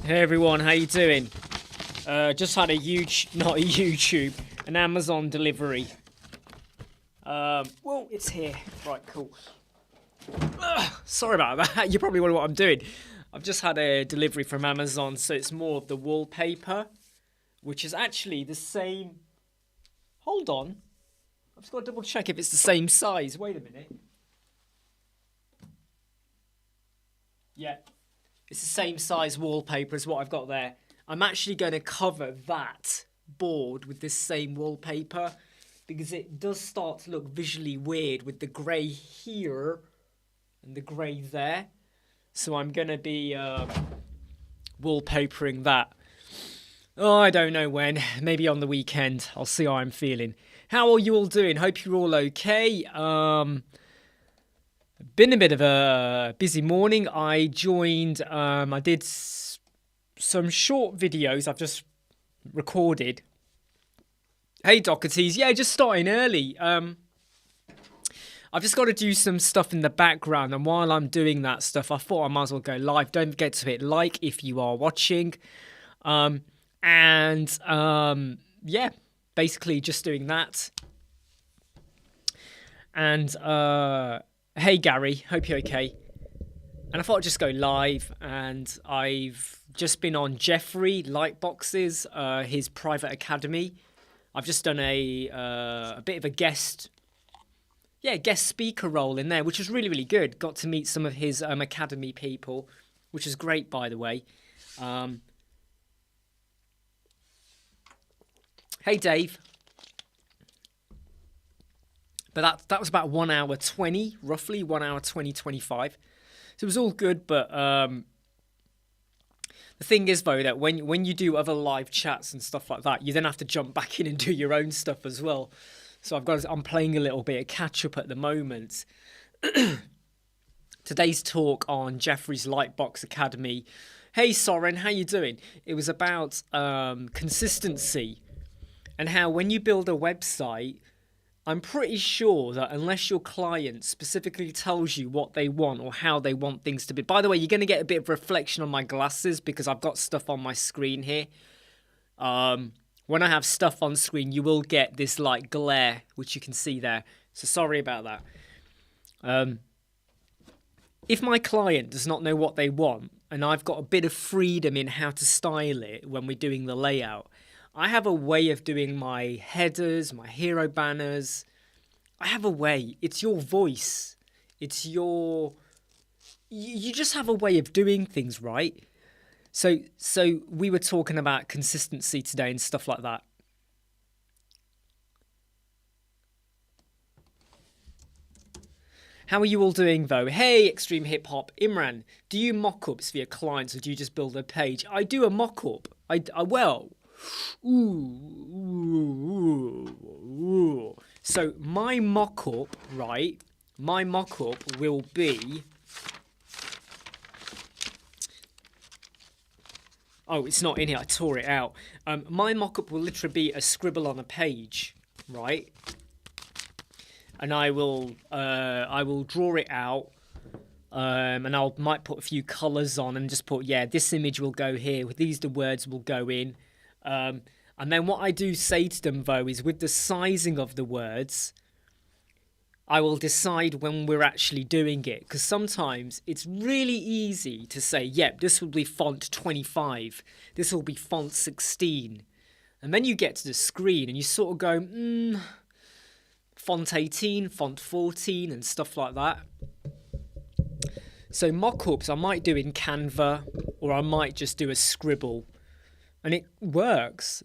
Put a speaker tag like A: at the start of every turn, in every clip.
A: Hey everyone, how you doing? Just had an Amazon delivery. Well, it's here. Right, cool. Sorry about that. You probably wonder what I'm doing. I've just had a delivery from Amazon, so it's more of the wallpaper, which is actually the same. Hold on. I've just got to double check if it's the same size. Wait a minute. Yeah. It's the same size wallpaper as what I've got there. I'm actually going to cover that board with this same wallpaper because it does start to look visually weird with the grey here and the grey there. So I'm going to be wallpapering that. Oh, I don't know when. Maybe on the weekend. I'll see how I'm feeling. How are you all doing? Hope you're all okay. Been a bit of a busy morning. I joined, I did some short videos I've just recorded. Hey Dockerties, yeah, just starting early. I've just got to do some stuff in the background, and while I'm doing that stuff, I thought I might as well go live. Don't forget to hit like if you are watching. Yeah, basically just doing that. And hey Gary, hope you're okay. And I thought I'd just go live, and I've just been on Jeffrey Lightbox's, his private academy. I've just done a bit of a guest speaker role in there, which was really, really good. Got to meet some of his academy people, which is great, by the way. Hey Dave. But that was about 1 hour 20, roughly 1 hour 20, 25. So it was all good, but the thing is though that when you do other live chats and stuff like that, you then have to jump back in and do your own stuff as well. So I'm playing a little bit of catch up at the moment. Today's talk on Jeffrey's Lightbox Academy. Hey Soren, how you doing? It was about consistency and how when you build a website, I'm pretty sure that unless your client specifically tells you what they want or how they want things to be. By the way, you're going to get a bit of reflection on my glasses because I've got stuff on my screen here. When I have stuff on screen, you will get this like glare, which you can see there. So sorry about that. If my client does not know what they want and I've got a bit of freedom in how to style it when we're doing the layout, I have a way of doing my headers, my hero banners. I have a way. It's your voice. It's your... You just have a way of doing things, right? So we were talking about consistency today and stuff like that. How are you all doing, though? Hey, Extreme Hip Hop. Imran, do you mock-ups for your clients or do you just build a page? I do a mock-up. So my mock-up, right? My mock-up will be... Oh, it's not in here. I tore it out. My mock-up will literally be a scribble on a page, right? And I will draw it out. And I might put a few colours on and just put, yeah, this image will go here. These the words will go in. And then what I do say to them, though, is with the sizing of the words, I will decide when we're actually doing it. Because sometimes it's really easy to say, yep, this will be font 25. This will be font 16. And then you get to the screen and you sort of go, font 18, font 14 and stuff like that. So mock-ups I might do in Canva or I might just do a scribble. And it works.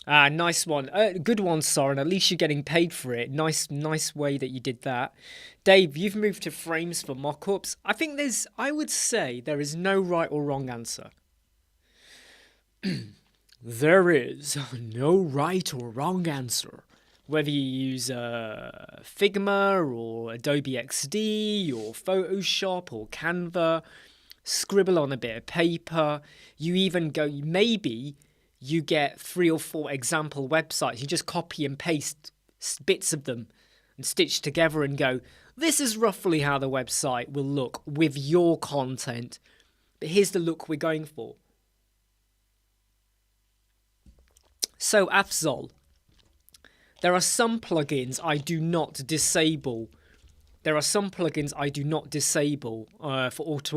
A: Ah, nice one. Good one, Soren. At least you're getting paid for it. Nice way that you did that. Dave, you've moved to frames for mock-ups. I would say there is no right or wrong answer. There is no right or wrong answer. Whether you use Figma or Adobe XD or Photoshop or Canva, scribble on a bit of paper. You even go, maybe you get 3 or 4 example websites. You just copy and paste bits of them and stitch together and go, this is roughly how the website will look with your content. But here's the look we're going for. So Afzal, there are some plugins I do not disable. For auto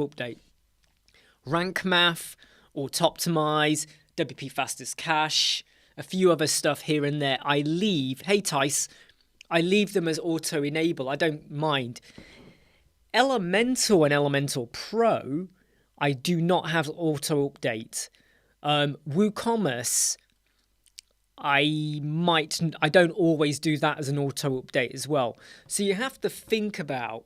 A: update. Rank Math, Auto-Optimize, WP Fastest Cache, a few other stuff here and there. I leave them as auto enable. I don't mind. Elemental and Elemental Pro, I do not have auto update. Woocommerce, I don't always do that as an auto update as well. So you have to think about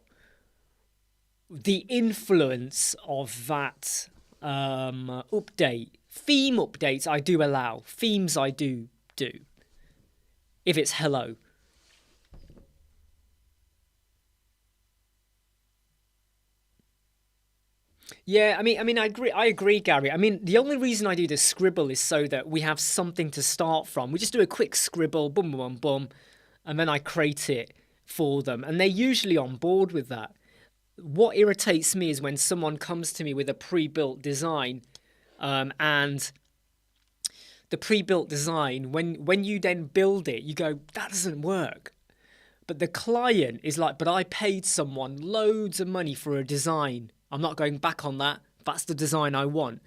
A: the influence of that update. Theme updates I do allow. Themes I do. If it's hello. Yeah, I mean, I agree, Gary. I mean, the only reason I do the scribble is so that we have something to start from. We just do a quick scribble, boom, boom, boom, and then I create it for them, and they're usually on board with that. What irritates me is when someone comes to me with a pre-built design, and the pre-built design, when you then build it, you go, that doesn't work. But the client is like, but I paid someone loads of money for a design. I'm not going back on that. That's the design I want.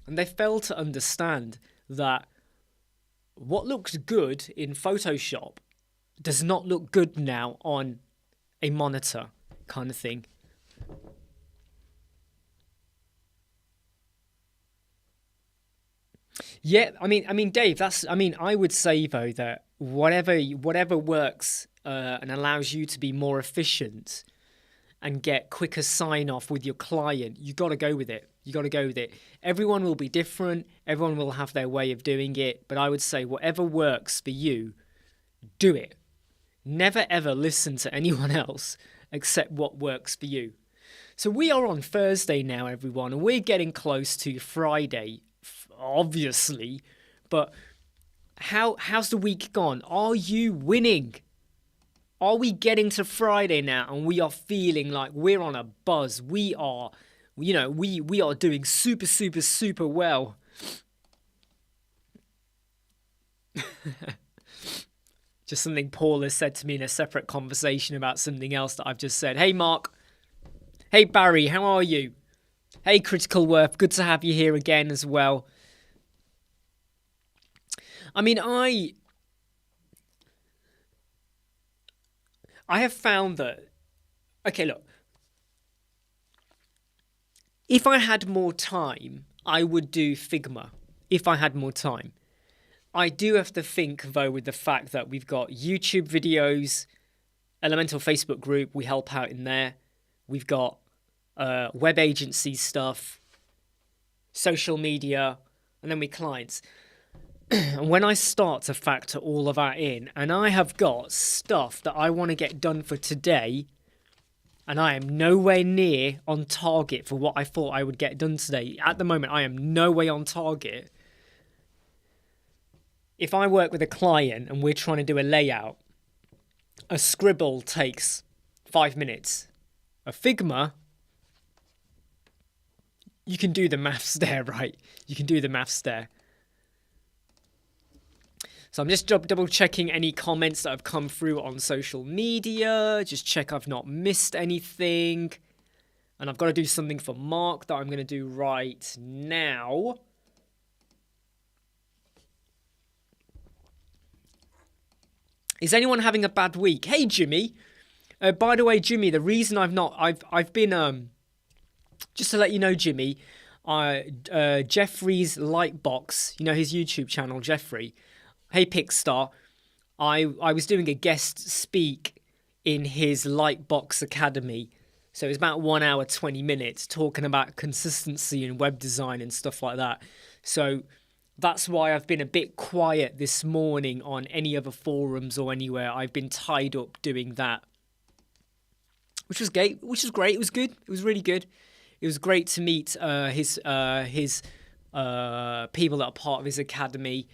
A: And they fail to understand that what looks good in Photoshop does not look good now on a monitor, kind of thing. Yeah, I mean, Dave. I would say though that whatever works and allows you to be more efficient and get quicker sign off with your client, you got to go with it. Everyone will be different. Everyone will have their way of doing it. But I would say whatever works for you, do it. Never ever listen to anyone else except what works for you. So we are on Thursday now, everyone, and we're getting close to Friday, obviously. But how's the week gone? Are you winning? Are we getting to Friday now and we are feeling like we're on a buzz? We are, we are doing super, super, super well. Just something Paul has said to me in a separate conversation about something else that I've just said. Hey, Mark. Hey, Barry. How are you? Hey, Critical Worth. Good to have you here again as well. I mean, I have found that, okay, look, if I had more time, I would do Figma. If I had more time. I do have to think, though, with the fact that we've got YouTube videos, Elemental Facebook group, we help out in there. We've got web agency stuff, social media, and then we clients. And when I start to factor all of that in, and I have got stuff that I want to get done for today, and I am nowhere near on target for what I thought I would get done today. At the moment, I am no way on target. If I work with a client and we're trying to do a layout, a scribble takes 5 minutes. A Figma, you can do the maths there, right? You can do the maths there. So I'm just double checking any comments that have come through on social media. Just check I've not missed anything. And I've got to do something for Mark that I'm going to do right now. Is anyone having a bad week? Hey, Jimmy. By the way, Jimmy, the reason I've been, just to let you know, Jimmy, Jeffrey's Lightbox, you know, his YouTube channel, Jeffrey. Hey, Pickstar. I was doing a guest speak in his Lightbox Academy. So it was about 1 hour, 20 minutes talking about consistency in web design and stuff like that. So that's why I've been a bit quiet this morning on any other forums or anywhere. I've been tied up doing that. Which was great. It was good. It was really good. It was great to meet his people that are part of his academy,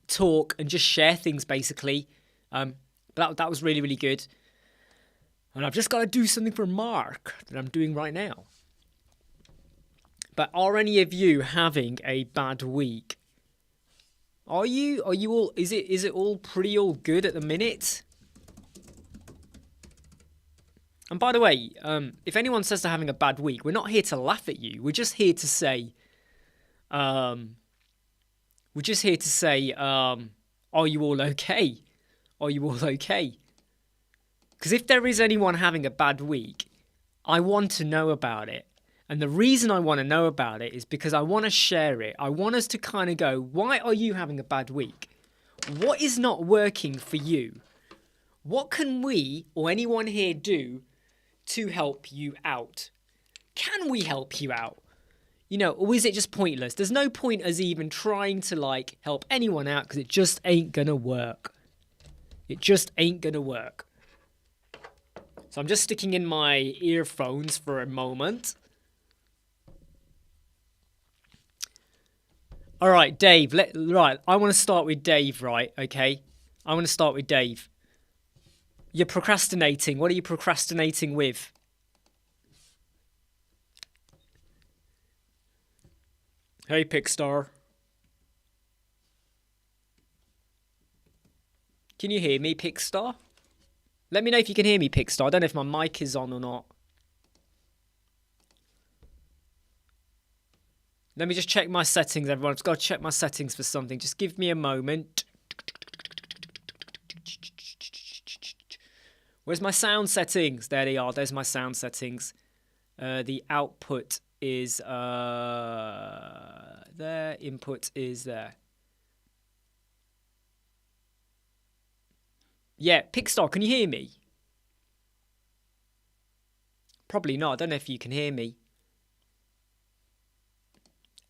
A: talk and just share things basically. But that was really, really good. And I've just got to do something for Mark that I'm doing right now. But are any of you having a bad week? Are you all, is it all pretty all good at the minute? And by the way, if anyone says they're having a bad week, we're not here to laugh at you. We're just here to say, are you all okay? Are you all okay? Because if there is anyone having a bad week, I want to know about it. And the reason I want to know about it is because I want to share it. I want us to kind of go, why are you having a bad week? What is not working for you? What can we or anyone here do to help you out? Can we help you out? You know, or is it just pointless? There's no point us even trying to like help anyone out because it just ain't gonna work. It just ain't gonna work. So I'm just sticking in my earphones for a moment. All right, Dave. Right, I want to start with Dave, right? Okay, I want to start with Dave. You're procrastinating. What are you procrastinating with? Hey, Pickstar. Can you hear me, Pickstar? Let me know if you can hear me, Pickstar. I don't know if my mic is on or not. Let me just check my settings, everyone. I've got to check my settings for something. Just give me a moment. Where's my sound settings? There they are. There's my sound settings. The output is there. Input is there. Yeah, Pickstar, can you hear me? Probably not. I don't know if you can hear me.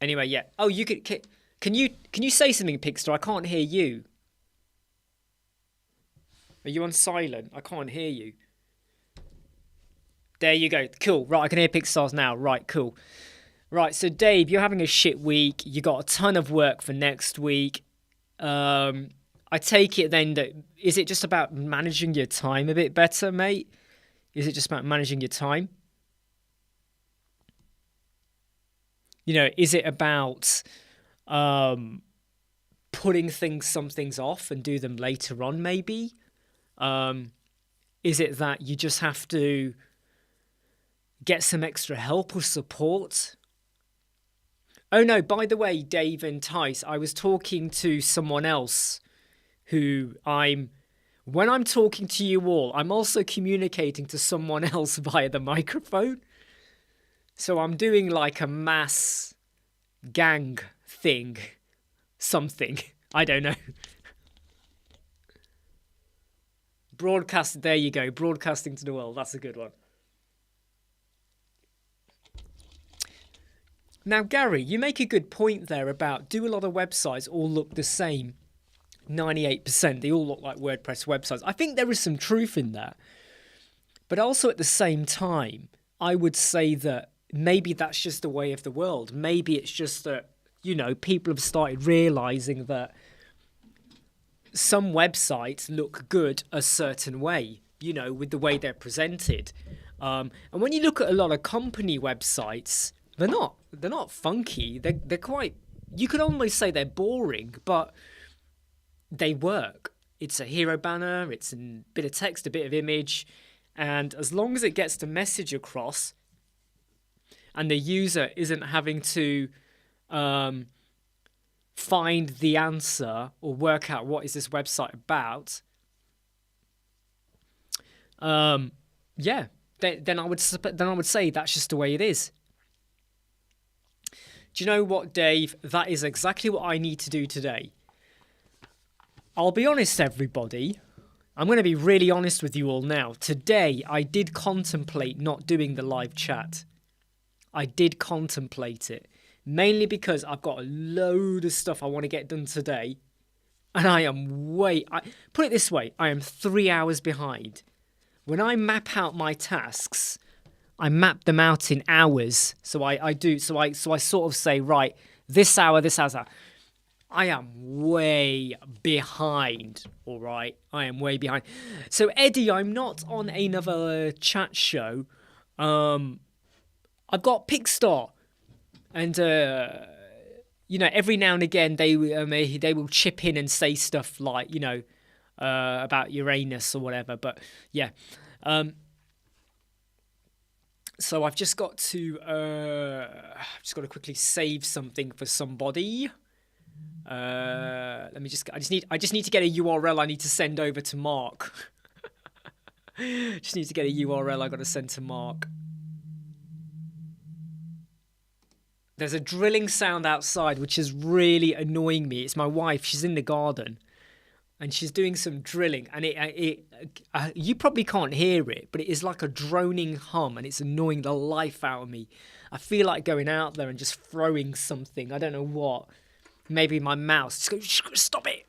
A: Anyway, yeah. Oh, you could. Can you say something, Pickstar? I can't hear you. Are you on silent? I can't hear you. There you go. Cool. Right, I can hear Pickstars now. Right, cool. Right, so Dave, you're having a shit week. You got a ton of work for next week. I take it then that is it just about managing your time a bit better, mate? Is it just about managing your time? You know, is it about putting some things off and do them later on, maybe? Is it that you just have to get some extra help or support? Oh, no, by the way, Dave and Tice, I was talking to someone else who when I'm talking to you all, I'm also communicating to someone else via the microphone. So I'm doing like a mass gang thing, something. I don't know. Broadcast, there you go. Broadcasting to the world. That's a good one. Now, Gary, you make a good point there about do a lot of websites all look the same? 98%, they all look like WordPress websites. I think there is some truth in that. But also at the same time, I would say that maybe that's just the way of the world. Maybe it's just that, you know, people have started realizing that some websites look good a certain way, you know, with the way they're presented. And when you look at a lot of company websites, they're not funky. They're quite, you could almost say they're boring, but they work. It's a hero banner, it's a bit of text, a bit of image, and as long as it gets the message across and the user isn't having to find the answer or work out what is this website about, yeah, then I would say that's just the way it is. Do you know what, Dave? That is exactly what I need to do today. I'll be honest, everybody. I'm going to be really honest with you all now. Today, I did contemplate not doing the live chat. I did contemplate it. Mainly because I've got a load of stuff I want to get done today. And I am put it this way, I am 3 hours behind. When I map out my tasks, I map them out in hours. So I sort of say, right, this hour. I am way behind, all right? I am way behind. So, Eddie, I'm not on another chat show. I've got Pickstar, and every now and again they will chip in and say stuff like about Uranus or whatever. But yeah, so I've just got to quickly save something for somebody. Let me just. I just need to get a URL. I need to send over to Mark. Just need to get a URL. I got to send to Mark. There's a drilling sound outside, which is really annoying me. It's my wife. She's in the garden, and she's doing some drilling. And you probably can't hear it, but it is like a droning hum, and it's annoying the life out of me. I feel like going out there and just throwing something. I don't know what. Maybe my mouse. Just go, stop it.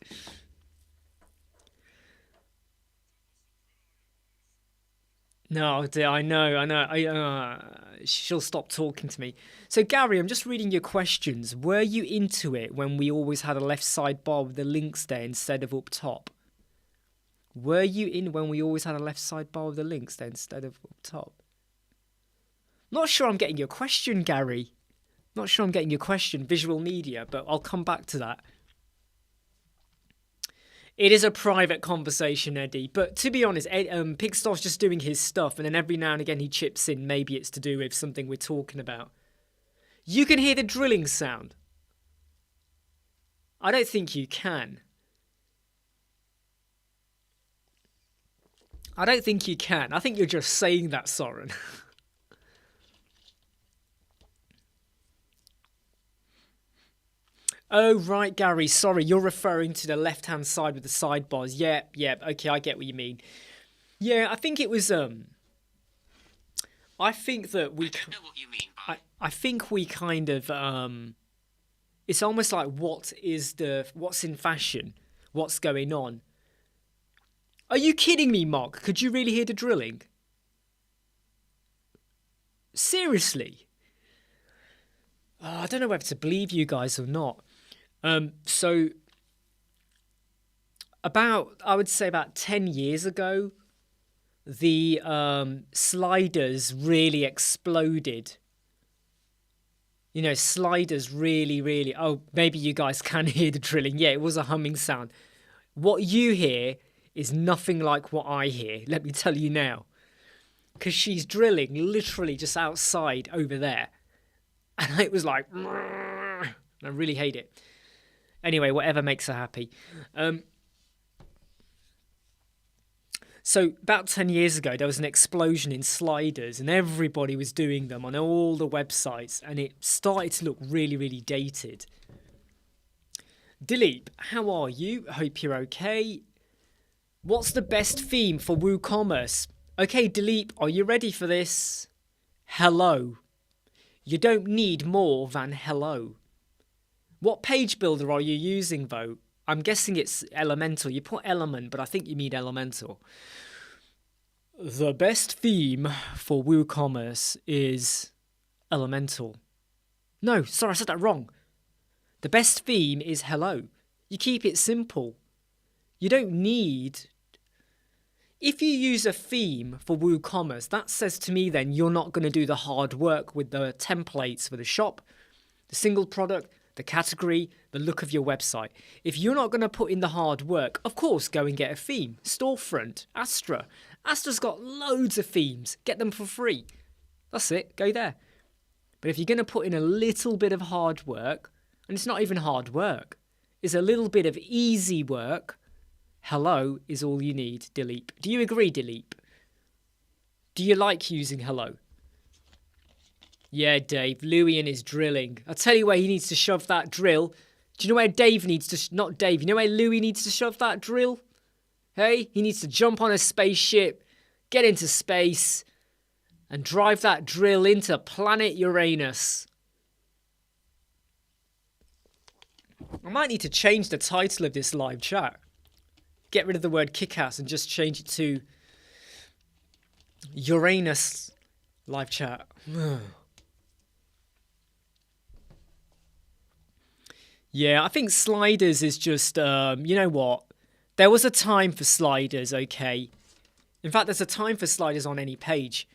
A: No, dear, I know. She'll stop talking to me. So, Gary, I'm just reading your questions. Were you into it when we always had a left sidebar with the links there instead of up top? Were you in when we always had a left sidebar with the links there instead of up top? Not sure I'm getting your question, Gary. Not sure I'm getting your question. Visual media, but I'll come back to that. It is a private conversation, Eddie. But to be honest, Pigstar's just doing his stuff, and then every now and again he chips in. Maybe it's to do with something we're talking about. You can hear the drilling sound. I don't think you can. I don't think you can. I think you're just saying that, Soren. Oh, right, Gary. Sorry, you're referring to the left-hand side with the sidebars. Yeah. Okay, I get what you mean. Yeah, I think it was. I think that we. I don't know what you mean by. I think we kind of. It's almost like what's in fashion, what's going on. Are you kidding me, Mark? Could you really hear the drilling? Seriously? I don't know whether to believe you guys or not. So I would say about 10 years ago, the sliders really exploded. Sliders really, oh, maybe you guys can hear the drilling. Yeah, it was a humming sound. What you hear is nothing like what I hear, let me tell you now. Because she's drilling literally just outside over there. And it was like, I really hate it. Anyway, whatever makes her happy. So about 10 years ago, there was an explosion in sliders and everybody was doing them on all the websites and it started to look really dated. Dilip, how are you? Hope you're okay. What's the best theme for Woocommerce? Okay, Dilip, are you ready for this? Hello. You don't need more than hello. What page builder are you using, though? I'm guessing it's Elemental. You put Element, but I think you mean Elemental. The best theme for Woocommerce is Elemental. No, sorry, I said that wrong. The best theme is Hello. You keep it simple. You don't need... If you use a theme for WooCommerce, that says to me then you're not going to do the hard work with the templates for the shop, the single product, the category, the look of your website. If you're not going to put in the hard work, of course, go and get a theme. Storefront, Astra. Astra's got loads of themes. Get them for free. That's it. Go there. But if you're going to put in a little bit of hard work, and it's not even hard work, it's a little bit of easy work, Hello is all you need, Dilip. Do you agree, Dilip? Do you like using Hello? Yeah, Dave. Louis and his drilling. I'll tell you where he needs to shove that drill. Do you know where Dave needs to... Not Dave. You know where Louis needs to shove that drill? Hey? He needs to jump on a spaceship, get into space, and drive that drill into planet Uranus. I might need to change the title of this live chat. Get rid of the word kick-ass and just change it to Uranus live chat. Yeah, I think sliders is just, you know what? There was a time for sliders, okay? In fact, there's a time for sliders on any page.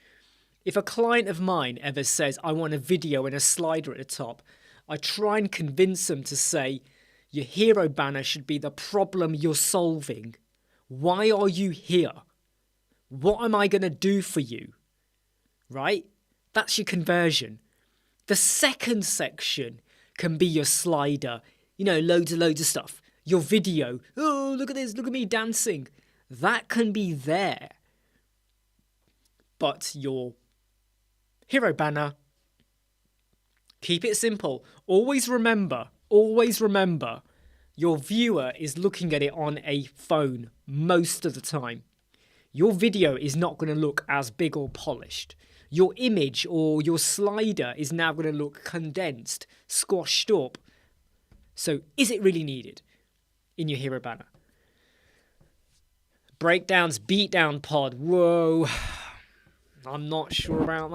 A: If a client of mine ever says, I want a video and a slider at the top, I try and convince them to say, your hero banner should be the problem you're solving. Why are you here? What am I going to do for you? Right? That's your conversion. The second section can be your slider. You know, loads of stuff. Your video. Oh, look at this. Look at me dancing. That can be there. But your hero banner, keep it simple. Always remember, your viewer is looking at it on a phone most of the time. Your video is not going to look as big or polished. Your image or your slider is now going to look condensed, squashed up. So is it really needed in your hero banner? Breakdowns, beatdown pod. Whoa. I'm not sure about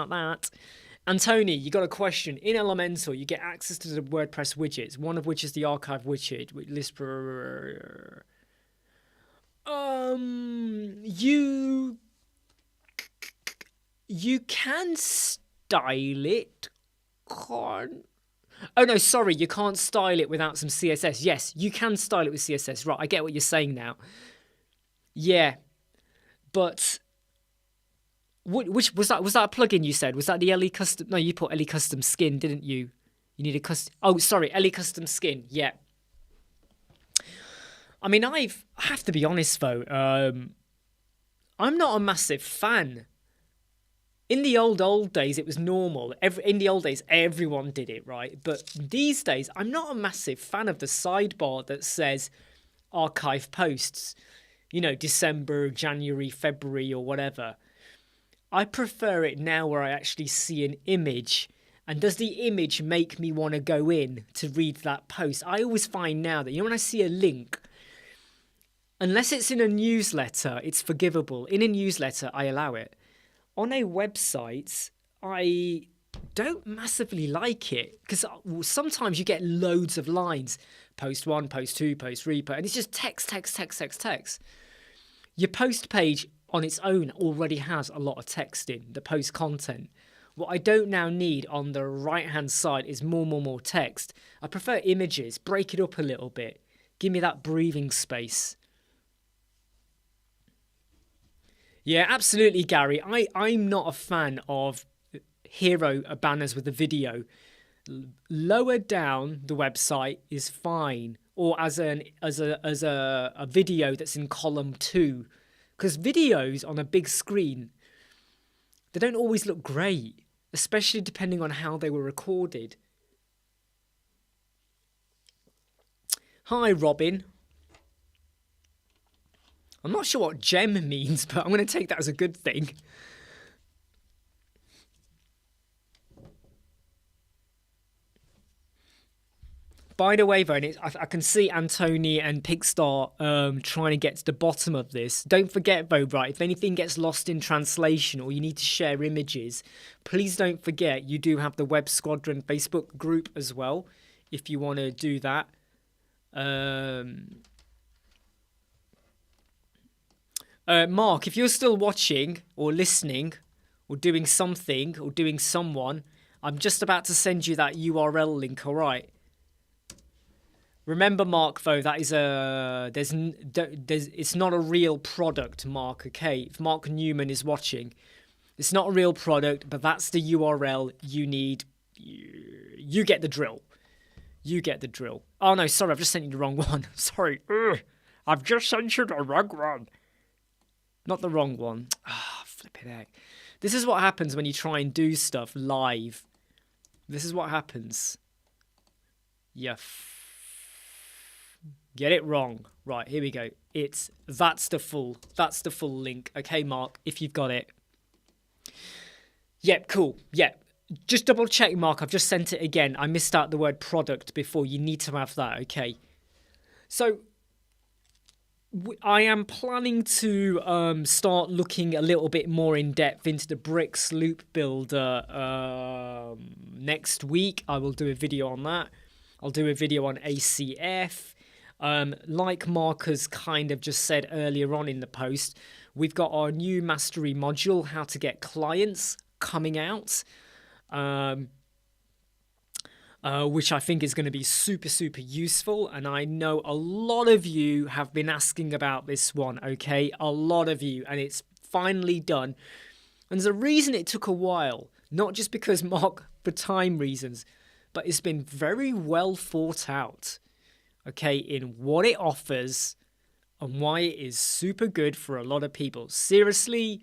A: that. Antony, you got a question. In Elementor, you get access to the WordPress widgets, one of which is the archive widget, which lists... You can style it. Oh no, sorry, you can't style it without some CSS. Yes, you can style it with CSS. Right, I get what you're saying now. Yeah, but which was that? Was that a plugin you said? Was that the LE custom? No, you put LE custom skin, didn't you? You need a custom. Oh, sorry, LE custom skin. Yeah. I mean, I have to be honest though. I'm not a massive fan. In the old days, it was normal. In the old days, everyone did it, right? But these days, I'm not a massive fan of the sidebar that says archive posts. You know, December, January, February, or whatever. I prefer it now where I actually see an image. And does the image make me want to go in to read that post? I always find now that, you know, when I see a link, unless it's in a newsletter, it's forgivable. In a newsletter, I allow it. On a website, I don't massively like it because sometimes you get loads of lines. Post 1, post 2, post 3, and it's just text. Your post page on its own already has a lot of text in, the post content. What I don't now need on the right-hand side is more text. I prefer images, break it up a little bit. Give me that breathing space. Yeah, absolutely, Gary. I'm not a fan of hero banners with a video. Lower down the website is fine, or as a video that's in column 2, because videos on a big screen, they don't always look great, especially depending on how they were recorded. Hi, Robin. I'm not sure what gem means, but I'm going to take that as a good thing. By the way, though, I can see Antony and Pigstar trying to get to the bottom of this. Don't forget, though, right, if anything gets lost in translation or you need to share images, please don't forget you do have the Web Squadron Facebook group as well, if you want to do that. Mark, if you're still watching or listening or doing something or doing someone, I'm just about to send you that URL link, all right? Remember, Mark, though, that is it's not a real product, Mark, okay? If Mark Newman is watching, it's not a real product, but that's the URL you need. You get the drill. You get the drill. Oh, no, sorry, I've just sent you the wrong one. Sorry. I've just sent you the wrong one. Not the wrong one. Ah, flipping heck. This is what happens when you try and do stuff live. This is what happens. Get it wrong. Right, here we go. That's the full link. Okay, Mark, if you've got it. Yep, cool. Yep. Just double check, Mark. I've just sent it again. I missed out the word product before. You need to have that, okay? So I am planning to start looking a little bit more in depth into the Bricks loop builder next week. I will do a video on that. I'll do a video on ACF. Like Marcus kind of just said earlier on in the post, we've got our new mastery module, how to get clients, coming out. Which I think is going to be super, super useful. And I know a lot of you have been asking about this one, okay? A lot of you. And it's finally done. And there's a reason it took a while. Not just because for time reasons, but it's been very well thought out, okay, in what it offers and why it is super good for a lot of people. Seriously,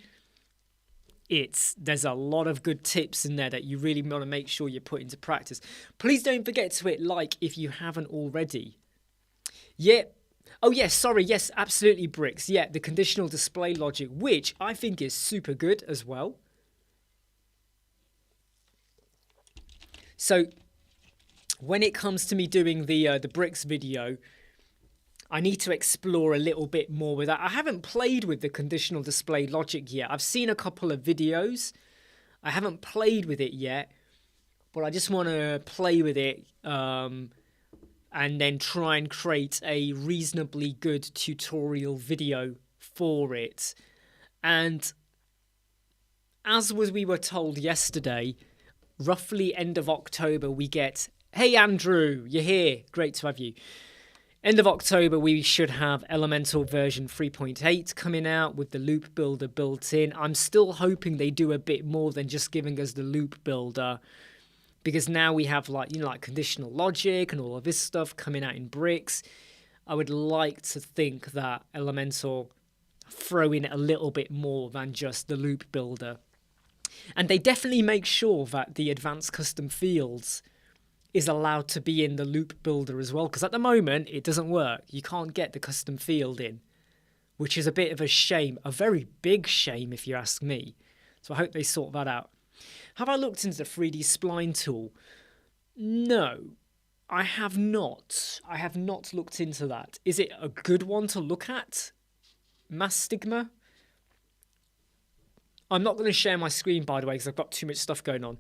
A: there's a lot of good tips in there that you really want to make sure you put into practice. Please don't forget to hit like if you haven't already. Yeah. Oh, yes. Sorry. Yes, absolutely, Bricks. Yeah, the conditional display logic, which I think is super good as well. So when it comes to me doing the Bricks video, I need to explore a little bit more with that. I haven't played with the conditional display logic yet. I've seen a couple of videos. I haven't played with it yet, but I just want to play with it and then try and create a reasonably good tutorial video for it. And as we were told yesterday, roughly end of October, we get, hey Andrew, you're here. Great to have you. End of October, we should have Elemental version 3.8 coming out with the loop builder built in. I'm still hoping they do a bit more than just giving us the loop builder, because now we have like conditional logic and all of this stuff coming out in Bricks. I would like to think that Elemental throw in a little bit more than just the loop builder. And they definitely make sure that the advanced custom fields is allowed to be in the loop builder as well, because at the moment it doesn't work. You can't get the custom field in, which is a bit of a shame, a very big shame if you ask me. So I hope they sort that out. Have I looked into the 3D spline tool? No, I have not. I have not looked into that. Is it a good one to look at? Mass Stigma? I'm not going to share my screen, by the way, because I've got too much stuff going on.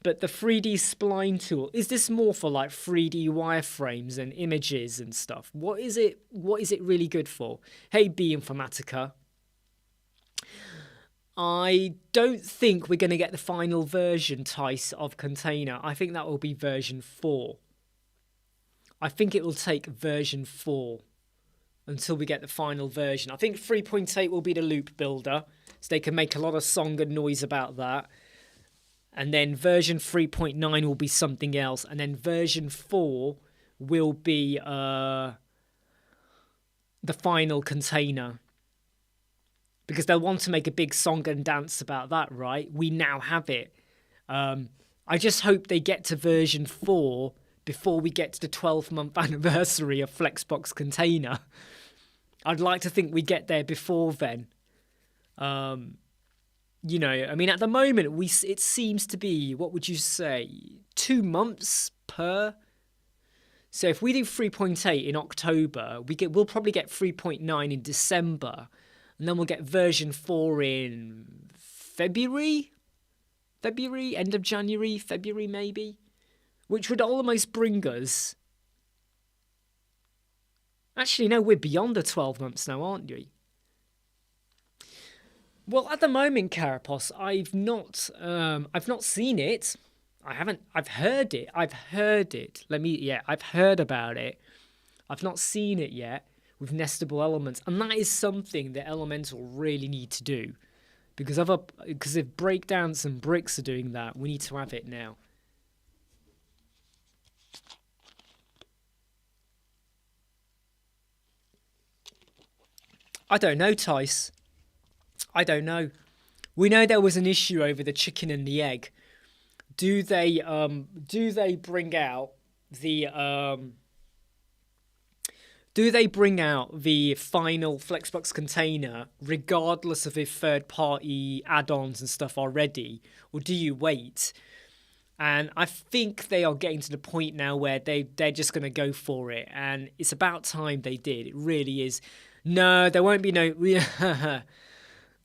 A: But the 3D spline tool, is this more for like 3D wireframes and images and stuff? What is it really good for? Hey, B Informatica. I don't think we're going to get the final version, Tice, of Container. I think that will be version 4. I think it will take version 4 until we get the final version. I think 3.8 will be the loop builder, so they can make a lot of song and noise about that. And then version 3.9 will be something else. And then version 4 will be the final container. Because they'll want to make a big song and dance about that, right? We now have it. I just hope they get to version 4 before we get to the 12-month anniversary of Flexbox Container. I'd like to think we get there before then. You know, I mean, at the moment, it seems to be, what would you say, 2 months per? So if we do 3.8 in October, we'll probably get 3.9 in December, and then we'll get version 4 in February, end of January, February maybe, which would almost bring us... Actually, no, we're beyond the 12 months now, aren't we? Well, at the moment, Carapos, I've not seen it. I've heard it. I've heard about it. I've not seen it yet with nestable elements. And that is something that Elemental really need to do. Because if Breakdance and Bricks are doing that, we need to have it now. I don't know, Tice. I don't know. We know there was an issue over the chicken and the egg. Do they bring out the final Flexbox Container regardless of if third-party add-ons and stuff are ready, or do you wait? And I think they are getting to the point now where they're just going to go for it, and it's about time they did. It really is. No, there won't be no.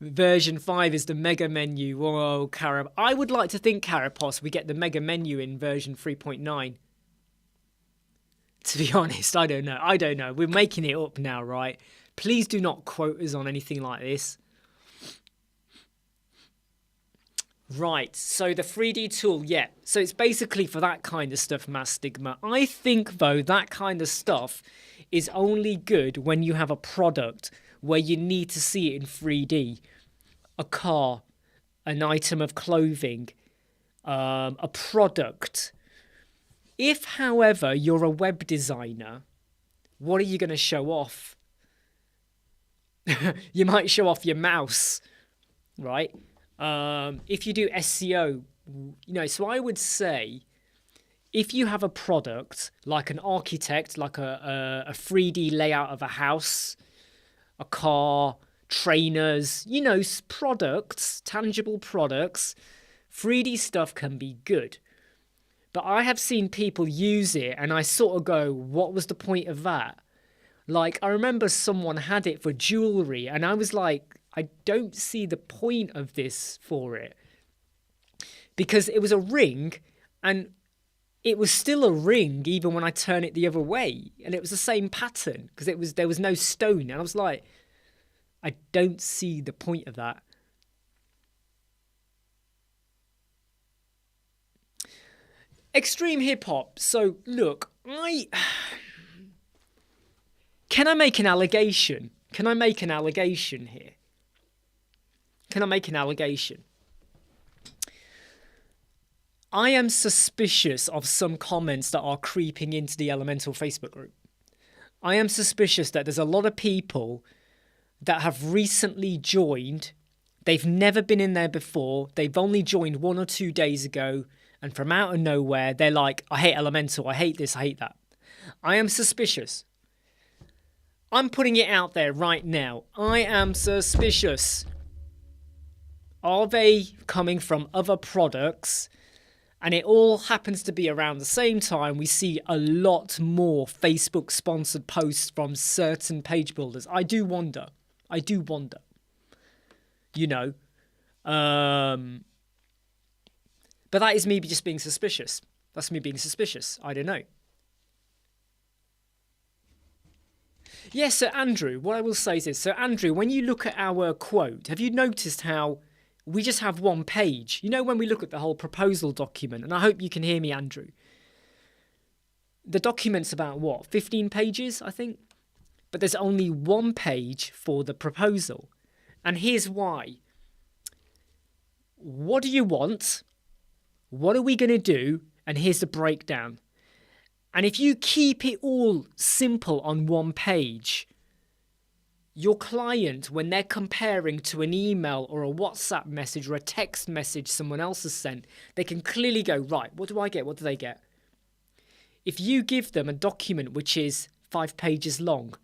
A: Version 5 is the mega menu. Whoa, Carab. I would like to think, Carapos, we get the mega menu in version 3.9. To be honest, I don't know. I don't know. We're making it up now, right? Please do not quote us on anything like this. Right, so the 3D tool, yeah. So it's basically for that kind of stuff, Mass Stigma. I think, though, that kind of stuff is only good when you have a product where you need to see it in 3D. A car, an item of clothing, a product. If, however, you're a web designer, what are you going to show off? You might show off your mouse, right? If you do SEO, so I would say if you have a product like an architect, like a 3D layout of a house, a car, trainers, products, tangible products, 3D stuff can be good. But I have seen people use it and I sort of go, what was the point of that? Like, I remember someone had it for jewelry and I was like, I don't see the point of this for it. Because it was a ring and it was still a ring even when I turn it the other way. And it was the same pattern because there was no stone. And I was like, I don't see the point of that. Extreme hip hop. So look, can I make an allegation? Can I make an allegation here? Can I make an allegation? I am suspicious of some comments that are creeping into the Elemental Facebook group. I am suspicious that there's a lot of people that have recently joined. They've never been in there before. They've only joined 1 or 2 days ago. And from out of nowhere, they're like, I hate Elemental. I hate this. I hate that. I am suspicious. I'm putting it out there right now. I am suspicious. Are they coming from other products? And it all happens to be around the same time. We see a lot more Facebook sponsored posts from certain page builders. I do wonder. But that is me just being suspicious. That's me being suspicious. I don't know. Yes, so Andrew, what I will say is this. So Andrew, when you look at our quote, have you noticed how we just have one page? When we look at the whole proposal document, and I hope you can hear me, Andrew. The document's about what, 15 pages, I think? But there's only one page for the proposal. And here's why. What do you want? What are we going to do? And here's the breakdown. And if you keep it all simple on one page, your client, when they're comparing to an email or a WhatsApp message or a text message someone else has sent, they can clearly go, right, what do I get? What do they get? If you give them a document which is 5 pages long,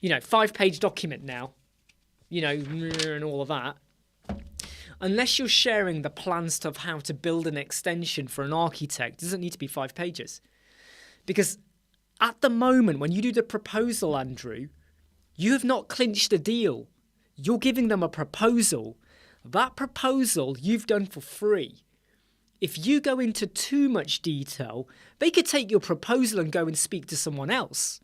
A: 5-page document now, and all of that, unless you're sharing the plans of how to build an extension for an architect, it doesn't need to be 5 pages. Because at the moment, when you do the proposal, Andrew, you have not clinched a deal. You're giving them a proposal. That proposal you've done for free. If you go into too much detail, they could take your proposal and go and speak to someone else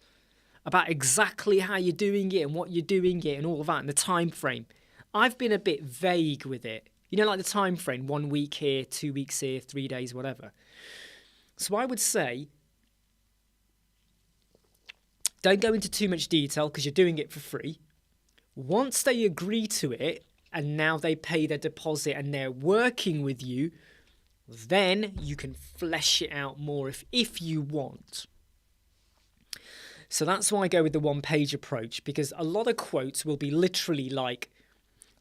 A: about exactly how you're doing it and what you're doing it and all of that and the time frame. I've been a bit vague with it. Like the time frame, 1 week here, 2 weeks here, 3 days, whatever. So I would say, don't go into too much detail because you're doing it for free. Once they agree to it and now they pay their deposit and they're working with you, then you can flesh it out more if you want. So that's why I go with the 1-page approach, because a lot of quotes will be literally like,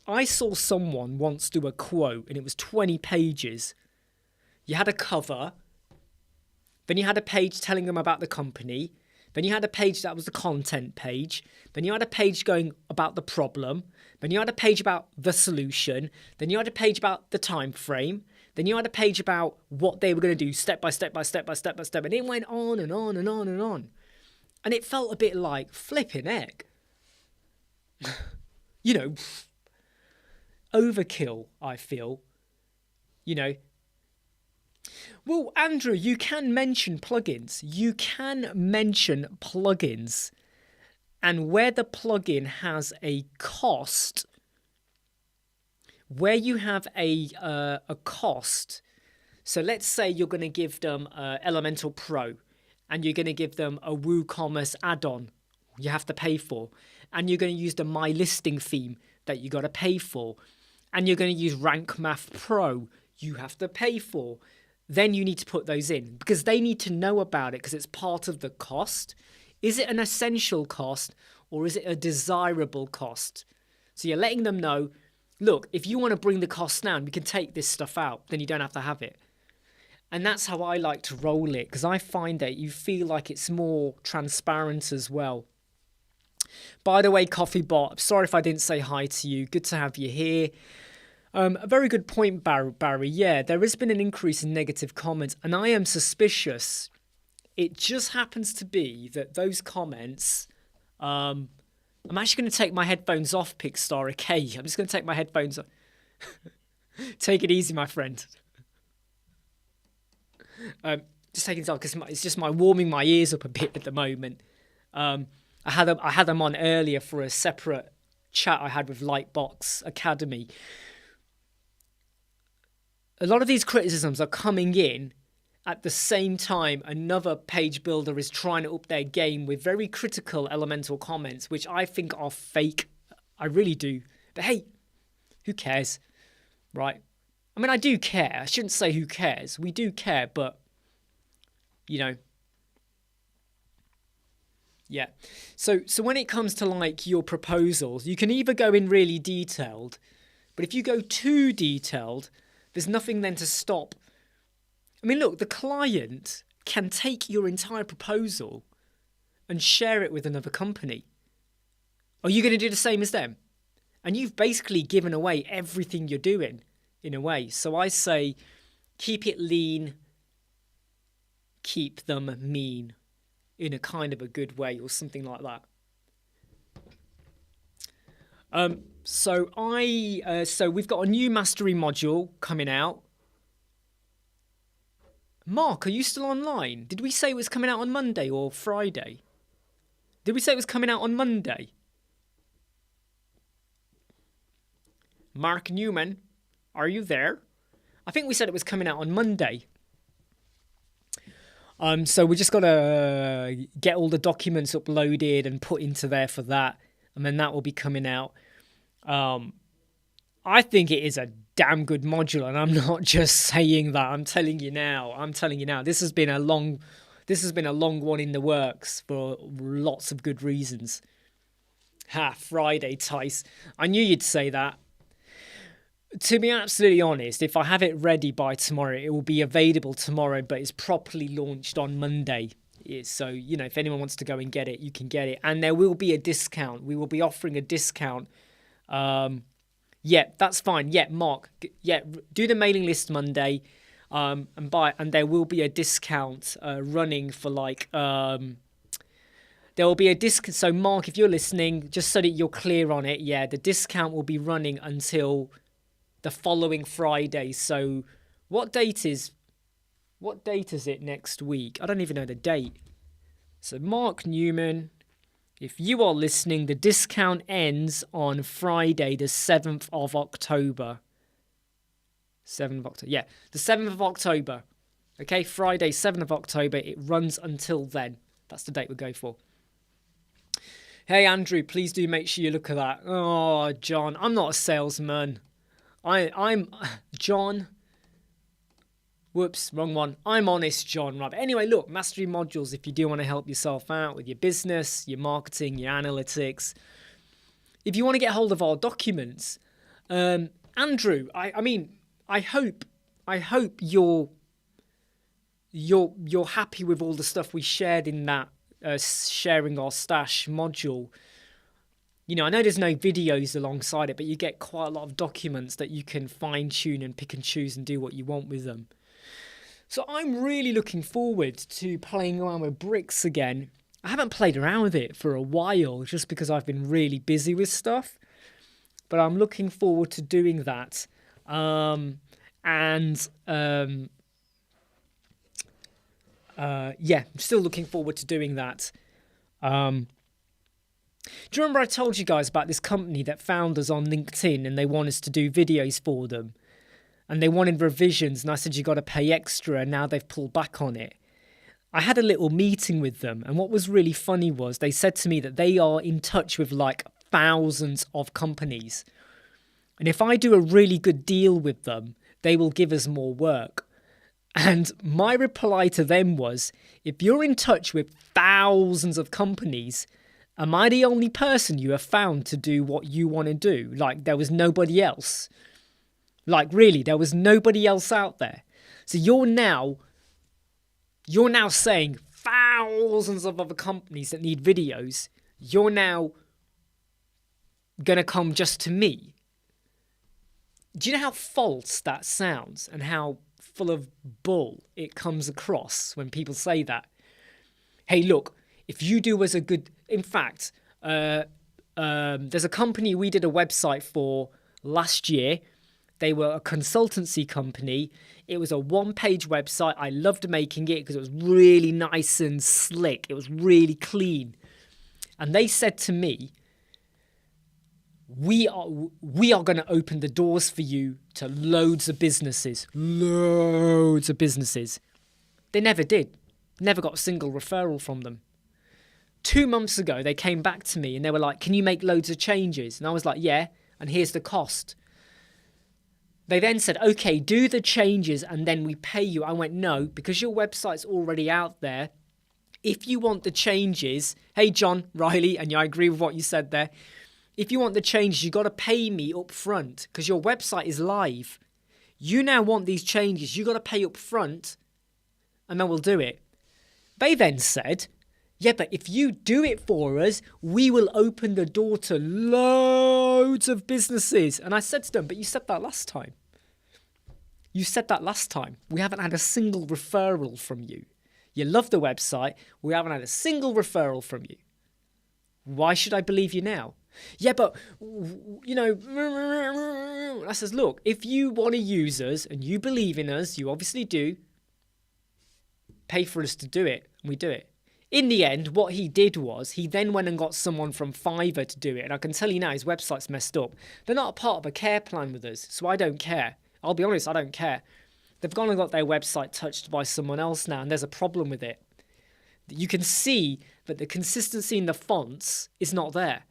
A: I saw someone once do a quote and it was 20 pages. You had a cover, then you had a page telling them about the company, then you had a page that was the content page, then you had a page going about the problem, then you had a page about the solution, then you had a page about the time frame, then you had a page about what they were going to do step by step by step by step by step, and it went on and on and on and on. And it felt a bit like flipping heck. You know, overkill, I feel. You know. Well, Andrew, you can mention plugins. You can mention plugins. And where the plugin has a cost, where you have a cost, so let's say you're going to give them Elemental Pro and you're going to give them a Woocommerce add-on you have to pay for, and you're going to use the My Listing theme that you got to pay for, and you're going to use Rank Math Pro you have to pay for, then you need to put those in because they need to know about it because it's part of the cost. Is it an essential cost or is it a desirable cost? So you're letting them know, look, if you want to bring the cost down, we can take this stuff out, then you don't have to have it. And that's how I like to roll it because I find that you feel like it's more transparent as well. By the way, Coffee Bot, sorry if I didn't say hi to you. Good to have you here. A very good point, Barry. Yeah, there has been an increase in negative comments, and I am suspicious. It just happens to be that those comments... I'm actually going to take my headphones off, Pickstar. Okay, I'm just going to take my headphones off. Take it easy, my friend. Just taking it off because it's just warming my ears up a bit at the moment. I had them on earlier for a separate chat I had with Lightbox Academy. A lot of these criticisms are coming in at the same time another page builder is trying to up their game with very critical elemental comments, which I think are fake. I really do. But hey, who cares, right? I mean, I do care. I shouldn't say who cares. We do care, but, you know. Yeah. So when it comes to, like, your proposals, you can either go in really detailed, but if you go too detailed, there's nothing then to stop. I mean, look, the client can take your entire proposal and share it with another company. Are you going to do the same as them? And you've basically given away everything you're doing in a way. So I say, keep it lean, keep them mean in a kind of a good way or something like that. So we've got a new mastery module coming out. Mark, are you still online? Did we say it was coming out on Monday or Friday? Did we say it was coming out on Monday? Mark Newman, are you there? I think we said it was coming out on Monday. So we just got to get all the documents uploaded and put into there for that. And then that will be coming out. I think it is a damn good module, and I'm not just saying that. I'm telling you now. This has been a long one in the works for lots of good reasons. Friday, Tice. I knew you'd say that. To be absolutely honest, if I have it ready by tomorrow, it will be available tomorrow, but it's properly launched on Monday. So, you know, if anyone wants to go and get it, you can get it. And there will be a discount. We will be offering a discount. Yeah, that's fine. Yeah, Mark. Yeah, do the mailing list Monday, and there will be a discount running for like there will be a discount. So Mark, if you're listening, just so that you're clear on it, yeah, the discount will be running until the following Friday. So what date is it next week? I don't even know the date. So Mark Newman, if you are listening, the discount ends on Friday, the 7th of October. 7th of October. Yeah, the 7th of October. Okay, Friday, 7th of October. It runs until then. That's the date we'll go for. Hey, Andrew, please do make sure you look at that. Oh, John, I'm not a salesman. I'm John. Whoops, wrong one. I'm honest, John. Right. But anyway, look, mastery modules, if you do want to help yourself out with your business, your marketing, your analytics. If you want to get hold of our documents, Andrew, I mean, I hope you're happy with all the stuff we shared in that sharing our stash module. You know, I know there's no videos alongside it, but you get quite a lot of documents that you can fine tune and pick and choose and do what you want with them. So I'm really looking forward to playing around with bricks again I haven't played around with it for a while just because I've been really busy with stuff. But I'm looking forward to doing that. Yeah, I'm still looking forward to doing that. Do you remember I told you guys about this company that found us on LinkedIn and they want us to do videos for them? And they wanted revisions, and I said, you got to pay extra, and now they've pulled back on it. I had a little meeting with them, and what was really funny was they said to me that they are in touch with like thousands of companies. And if I do a really good deal with them, they will give us more work. And my reply to them was, if you're in touch with thousands of companies, am I the only person you have found to do what you want to do? Like, there was nobody else. Like, really, there was nobody else out there. So you're now saying thousands of other companies that need videos, you're now going to come just to me. Do you know how false that sounds and how full of bull it comes across when people say that? Hey, look, if you do as a good... In fact, there's a company we did a website for last year. They were a consultancy company. It was a one-page website. I loved making it because it was really nice and slick. It was really clean. And they said to me, we are going to open the doors for you to loads of businesses. Loads of businesses. They never did. Never got a single referral from them. 2 months ago, they came back to me and they were like, can you make loads of changes? And I was like, yeah, and here's the cost. They then said, okay, do the changes and then we pay you. I went, no, because your website's already out there. If you want the changes, hey, John, Riley, and I agree with what you said there. If you want the changes, you got to pay me up front because your website is live. You now want these changes. You got to pay up front and then we'll do it. They then said, yeah, but if you do it for us, we will open the door to loads of businesses. And I said to them, but you said that last time. You said that last time. We haven't had a single referral from you. You love the website. We haven't had a single referral from you. Why should I believe you now? Yeah, but, you know, I says, look, if you want to use us and you believe in us, you obviously do, pay for us to do it, and we do it. In the end, what he did was he then went and got someone from Fiverr to do it. And I can tell you now, his website's messed up. They're not a part of a care plan with us, so I don't care. I'll be honest, I don't care. They've gone and got their website touched by someone else now, and there's a problem with it. You can see that the consistency in the fonts is not there.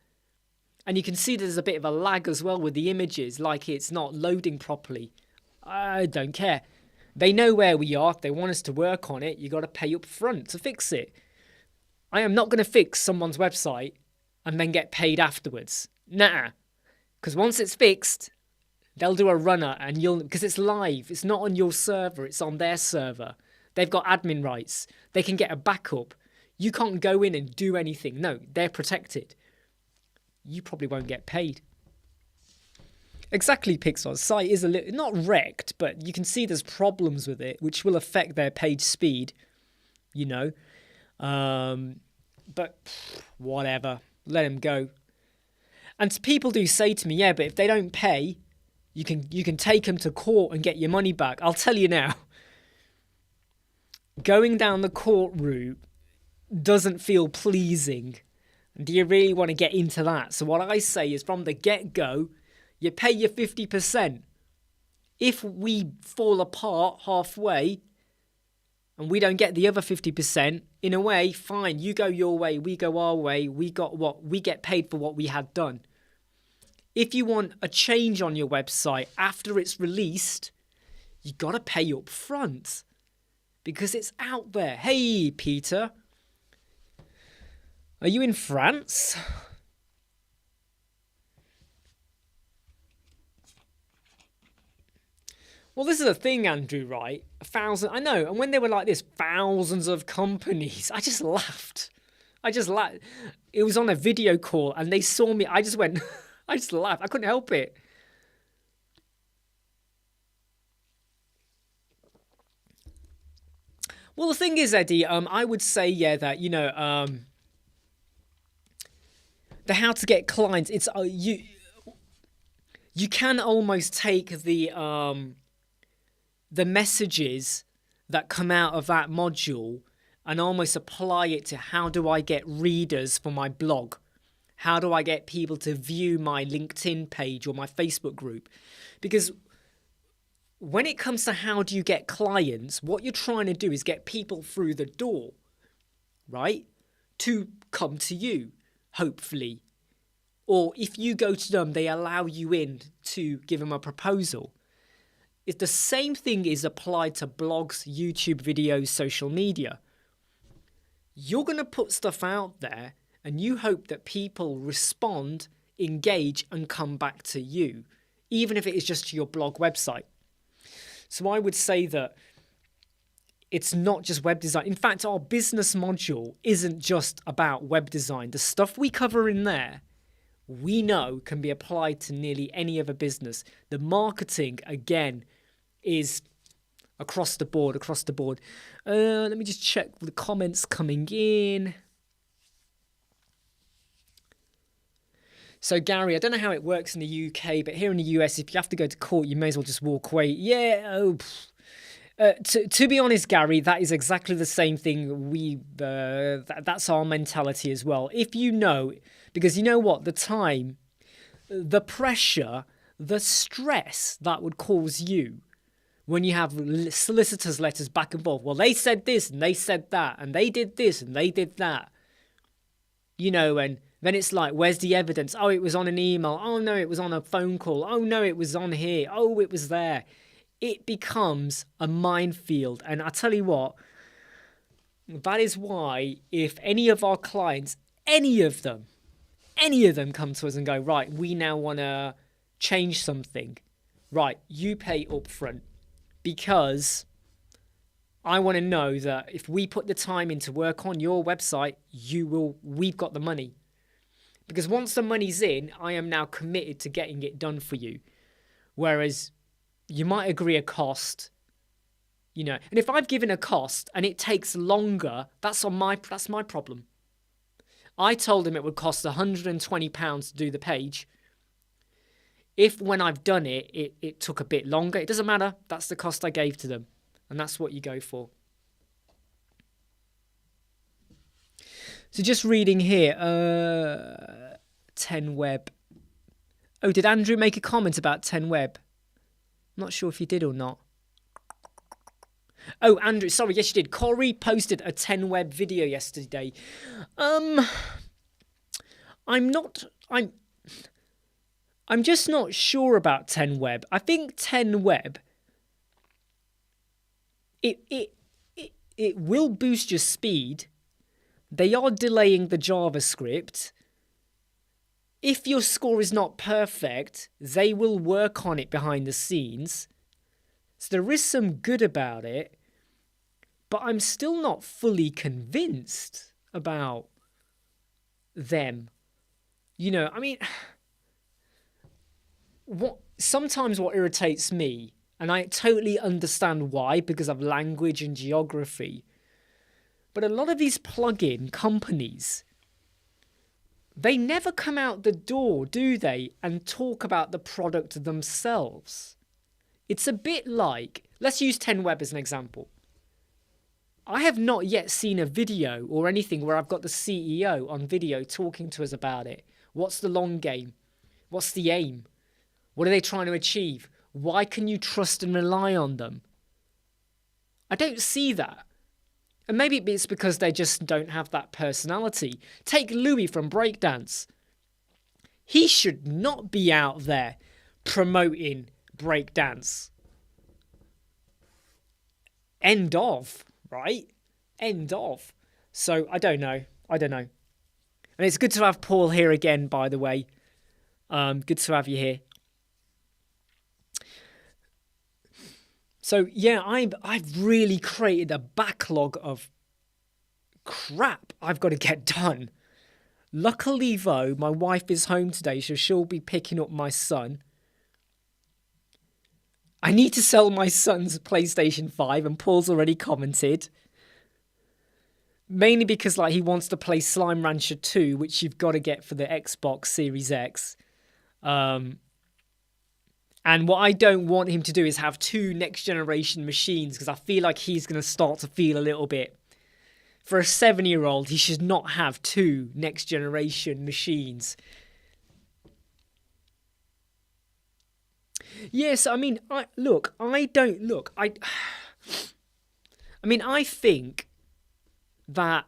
A: And you can see there's a bit of a lag as well with the images, like it's not loading properly. I don't care. They know where we are. If they want us to work on it, you got to pay up front to fix it. I am not going to fix someone's website and then get paid afterwards. Nah. Because once it's fixed, they'll do a runner and because it's live. It's not on your server. It's on their server. They've got admin rights. They can get a backup. You can't go in and do anything. No, they're protected. You probably won't get paid. Exactly, Pixar's site is a little, not wrecked, but you can see there's problems with it, which will affect their page speed, you know. But whatever, let them go. And people do say to me, yeah, but if they don't pay, you can take them to court and get your money back. I'll tell you now, going down the court route doesn't feel pleasing. Do you really want to get into that? So what I say is from the get-go, you pay your 50%. If we fall apart halfway and we don't get the other 50%, in a way, fine, you go your way, we go our way, we get paid for what we had done. If you want a change on your website after it's released, you got to pay up front because it's out there. Hey, Peter, are you in France? Well, this is a thing, Andrew, right? 1,000, I know. And when they were like this, thousands of companies, I just laughed. It was on a video call and they saw me. I just went, I just laughed. I couldn't help it. Well, the thing is, Eddie, I would say, yeah, that, you know, the how to get clients. It's you can almost take the messages that come out of that module and almost apply it to how do I get readers for my blog? How do I get people to view my LinkedIn page or my Facebook group? Because when it comes to how do you get clients, what you're trying to do is get people through the door, right? To come to you, hopefully. Or if you go to them, they allow you in to give them a proposal. It's the same thing is applied to blogs, YouTube videos, social media. You're going to put stuff out there and you hope that people respond, engage, and come back to you, even if it is just to your blog website. So I would say that it's not just web design. In fact, our business module isn't just about web design. The stuff we cover in there, we know can be applied to nearly any other business. The marketing, again, is across the board. Let me just check the comments coming in. So, Gary, I don't know how it works in the UK, but here in the US, if you have to go to court, you may as well just walk away. Yeah, to be honest, Gary, that is exactly the same thing. That's our mentality as well. If you know, because you know what, the time, the pressure, the stress that would cause you when you have solicitors' letters back and forth. Well, they said this and they said that and they did this and they did that. You know, and then it's like, where's the evidence? Oh, it was on an email. Oh, no, it was on a phone call. Oh, no, it was on here. Oh, it was there. It becomes a minefield. And I tell you what, that is why if any of our clients, any of them come to us and go, right, we now want to change something. Right, you pay upfront because I want to know that if we put the time in to work on your website, we've got the money. Because once the money's in, I am now committed to getting it done for you. Whereas you might agree a cost, you know, and if I've given a cost and it takes longer, that's my problem. I told him it would cost £120 to do the page. If when I've done it, it took a bit longer, it doesn't matter. That's the cost I gave to them. And that's what you go for. So just reading here, 10web. Oh, did Andrew make a comment about 10web? I'm not sure if you did or not. Oh, Andrew, sorry, yes you did. Corey posted a 10web video yesterday. I'm just not sure about 10web. I think 10web, it will boost your speed. They are delaying the JavaScript. If your score is not perfect, they will work on it behind the scenes. So there is some good about it, but I'm still not fully convinced about them. You know, I mean, sometimes what irritates me, and I totally understand why, because of language and geography, but a lot of these plugin companies, they never come out the door, do they, and talk about the product themselves. It's a bit like, let's use 10web as an example. I have not yet seen a video or anything where I've got the CEO on video talking to us about it. What's the long game? What's the aim? What are they trying to achieve? Why can you trust and rely on them? I don't see that. And maybe it's because they just don't have that personality. Take Louis from Breakdance. He should not be out there promoting breakdance. End of, right? End of. So I don't know. And it's good to have Paul here again, by the way. Good to have you here. So yeah, I've really created a backlog of crap I've got to get done. Luckily though, my wife is home today, so she'll be picking up my son. I need to sell my son's PlayStation 5, and Paul's already commented. Mainly because like he wants to play Slime Rancher 2, which you've got to get for the Xbox Series X. And what I don't want him to do is have 2 next generation machines, because I feel like he's going to start to feel a little bit. For a 7-year-old, he should not have 2 next generation machines. Yes, I mean, I think that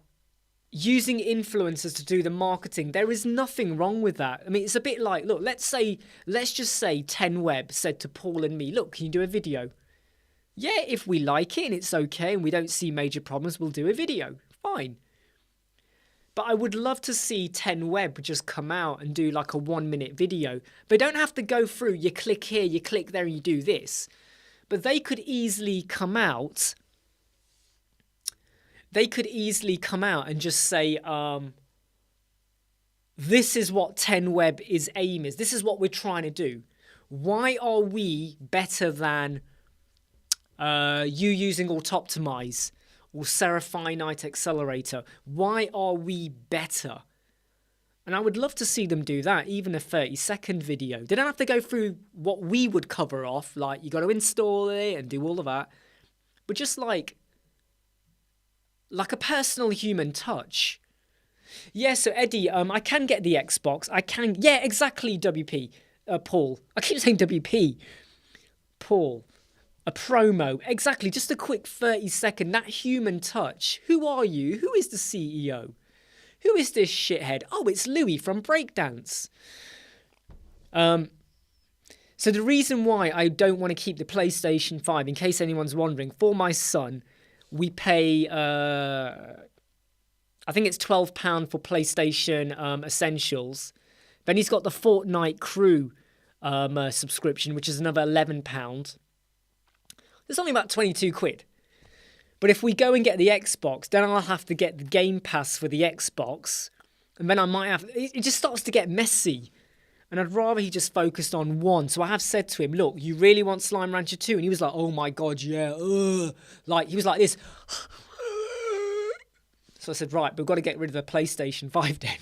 A: using influencers to do the marketing, there is nothing wrong with that. I mean, it's a bit like, look, let's just say 10Web said to Paul and me, look, can you do a video? Yeah, if we like it and it's okay and we don't see major problems, we'll do a video. Fine. But I would love to see 10Web just come out and do like a 1-minute video. They don't have to go through, you click here, you click there, and you do this. But they could easily come out. They could easily come out and just say, this is what 10Web is aim is. This is what we're trying to do. Why are we better than you using Auto-Optimize or Serafinite Accelerator? Why are we better? And I would love to see them do that, even a 30-second video. They don't have to go through what we would cover off, like you got to install it and do all of that. But just like a personal human touch. Yeah, so Eddie, I can get the Xbox. I can, yeah, exactly, WP. Paul. I keep saying WP. Paul. A promo. Exactly, just a quick 30-second, that human touch. Who are you? Who is the CEO? Who is this shithead? Oh, it's Louis from Breakdance. So the reason why I don't want to keep the PlayStation 5, in case anyone's wondering, for my son, we pay, I think it's £12 for PlayStation Essentials. Then he's got the Fortnite Crew subscription, which is another £11. It's only about 22 quid. But if we go and get the Xbox, then I'll have to get the Game Pass for the Xbox. And then I might have... It just starts to get messy. And I'd rather he just focused on one. So I have said to him, look, you really want Slime Rancher 2? And he was like, oh my God, yeah. Like, he was like this. So I said, right, but we've got to get rid of the PlayStation 5 then.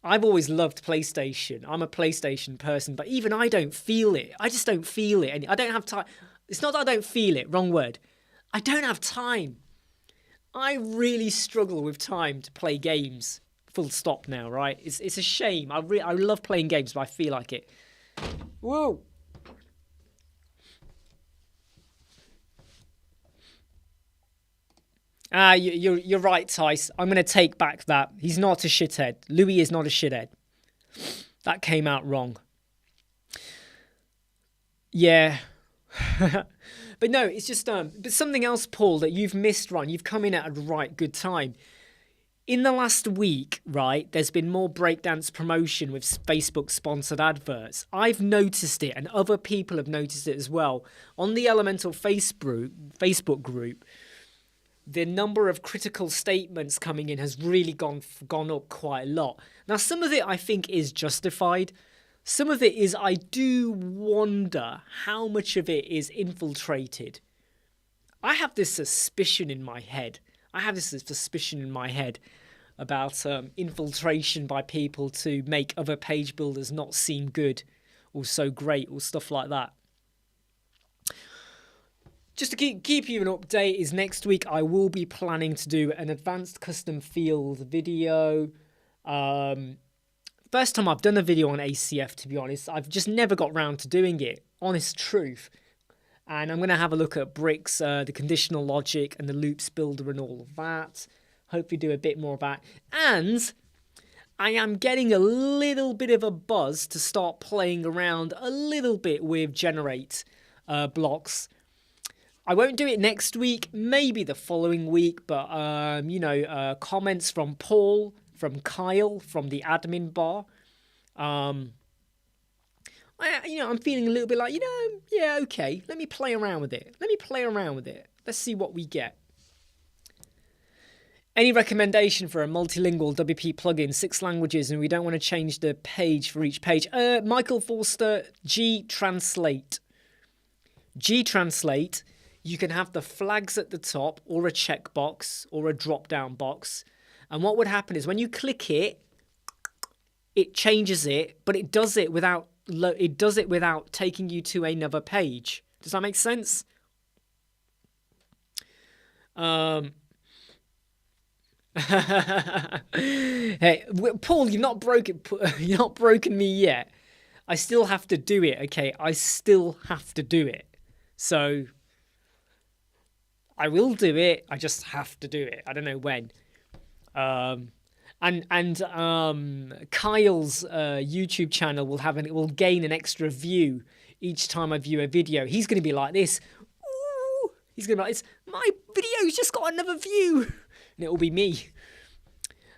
A: I've always loved PlayStation. I'm a PlayStation person. But even I don't feel it. I just don't feel it. And I don't have time. It's not that I don't feel it. Wrong word. I don't have time. I really struggle with time to play games. Full stop now, right? It's a shame. I love playing games, but I feel like it. Whoa. You're right, Tice. I'm gonna take back that. He's not a shithead. Louis is not a shithead. That came out wrong. Yeah. But no, it's just but something else, Paul, that you've missed, Ron. You've come in at a right good time. In the last week, right, there's been more breakdance promotion with Facebook-sponsored adverts. I've noticed it, and other people have noticed it as well. On the Elemental Facebook group, the number of critical statements coming in has really gone up quite a lot. Now, some of it I think is justified. Some of it is, I do wonder how much of it is infiltrated. I have this suspicion in my head. About infiltration by people to make other page builders not seem good or so great or stuff like that. Just to keep you an update, is next week I will be planning to do an advanced custom field video. First time I've done a video on ACF, to be honest. I've just never got round to doing it. Honest truth. And I'm going to have a look at bricks, the conditional logic and the loops builder and all of that. Hopefully do a bit more of that. And I am getting a little bit of a buzz to start playing around a little bit with generate blocks. I won't do it next week, maybe the following week, but, comments from Paul, from Kyle, from the admin bar. I'm feeling a little bit like, yeah, okay, let me play around with it. Let's see what we get. Any recommendation for a multilingual WP plugin, 6 languages, and we don't want to change the page for each page? Michael Forster, G-Translate. G-Translate you can have the flags at the top or a checkbox or a drop-down box. And what would happen is when you click it, it changes it, but it does it without taking you to another page. Does that make sense? Hey, Paul, you've not broken me yet. I still have to do it, okay? I still have to do it. So I will do it. I just have to do it. I don't know when. And Kyle's YouTube channel will gain an extra view each time I view a video. He's going to be like this. Ooh, he's going to be like this. My video's just got another view. And it will be me.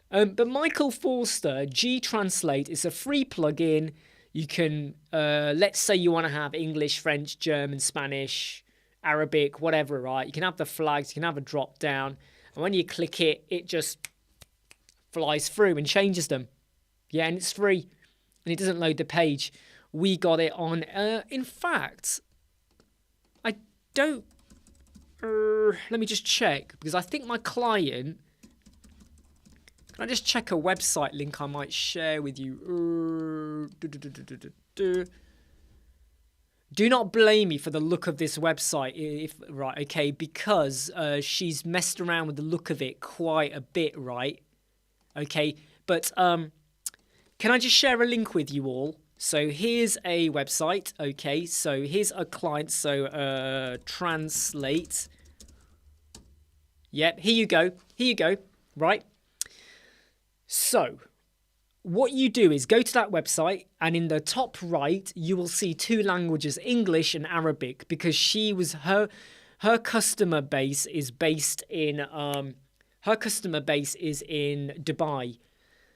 A: But Michael Forster, G-Translate, is a free plugin. You can, let's say you want to have English, French, German, Spanish, Arabic, whatever, right? You can have the flags, you can have a drop down. And when you click it, it just flies through and changes them. Yeah, and it's free. And it doesn't load the page. We got it on, in fact, I don't, let me just check, because I think my client, can I just check a website link I might share with you? Do not blame me for the look of this website, right, okay, because she's messed around with the look of it quite a bit, right? Okay, but can I just share a link with you all? So here's a website, okay, so here's a client, so translate. Yep, here you go, right? So what you do is go to that website, and in the top right, you will see two languages, English and Arabic, because her customer base is based in, Dubai.